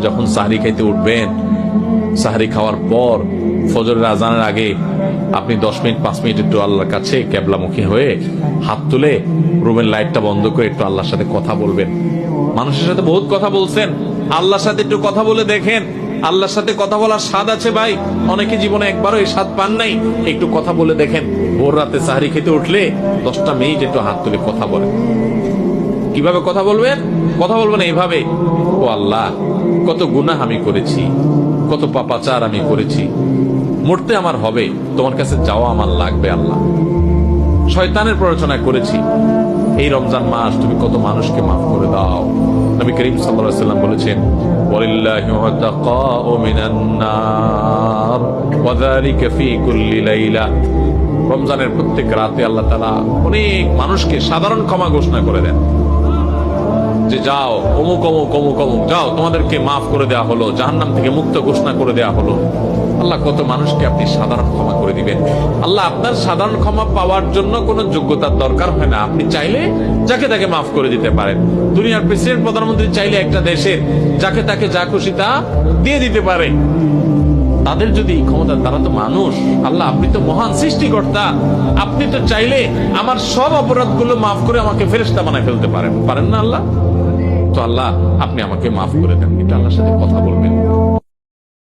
যখন সাহরি খাইতে উঠবেন, সাহরি খাওয়ার পর ফজরের আজানের আগে আপনি 10 মিনিট 5 মিনিট একটু আল্লাহর কাছে কেবলামুখী হয়ে হাত তুলে রুমের লাইটটা বন্ধ করে একটু আল্লাহর সাথে কথা বলবেন। মানুষের সাথে বহুত কথা বলছেন, আল্লাহর সাথে একটু কথা বলে দেখেন। আল্লাহর সাথে কথা বলার স্বাদ আছে ভাই, অনেকে জীবনে একবারও এই স্বাদ পান নাই। একটু কথা বলে দেখেন। ভোর রাতে সাহরি খেতে উঠলে 10টা মিনিট একটু হাত তুলে কথা বলেন। কিভাবে কথা বলবেন? কথা বলবেন এইভাবে, ও আল্লাহ, কত গুনাহ আমি করেছি, কত পাপাচার আমি করেছি, মরতে আমার হবে, তোমার কাছে যাওয়া আমার লাগবে আল্লাহ। শয়তানের প্ররোচনা করেছি, এই রমজান মাস তুমি কত মানুষকে মাফ করে দাও। নবী করিম সাল্লাল্লাহু আলাইহি ওয়াসাল্লাম বলেছেন, ওয়ালিল্লাহি উতাকাউ মিনান নার ওয়া যালিকা ফি কুল্লি লাইলা। রমজানের প্রত্যেক রাতে আল্লাহ তাআলা অনেক মানুষকে সাধারণ ক্ষমা ঘোষণা করে দেন, যে যাও অমুক অমুক অমুক অমুক, যাও তোমাদেরকে মাফ করে দেওয়া হলো, জাহান্নাম থেকে মুক্ত ঘোষণা করে দেওয়া হলো। আল্লাহ কত মানুষকে আপনি সাধারণ ক্ষমা করে দিবেন। আল্লাহ আপনার সাধারণ ক্ষমা পাওয়ার জন্য কোনো যোগ্যতার দরকার হয় না, আপনি চাইলে যাকে তাকে মাফ করে দিতে পারেন। দুনিয়ার প্রেসিডেন্ট প্রধানমন্ত্রী চাইলে একটা দেশের যাকে তাকে যা খুশি তা দিয়ে দিতে পারে। তাদের যদি ক্ষমতা, তারা তো মানুষ। আল্লাহ আপনি তো মহান সৃষ্টিকর্তা, আপনি তো চাইলে আমার সব অপরাধগুলো মাফ করে আমাকে ফেরেশতা বানায় ফেলতে পারেন, পারেন না আল্লাহ? তো আল্লাহ আপনি আমাকে মাফ করে দেন, এটা আল্লাহর সাথে কথা বলবেন।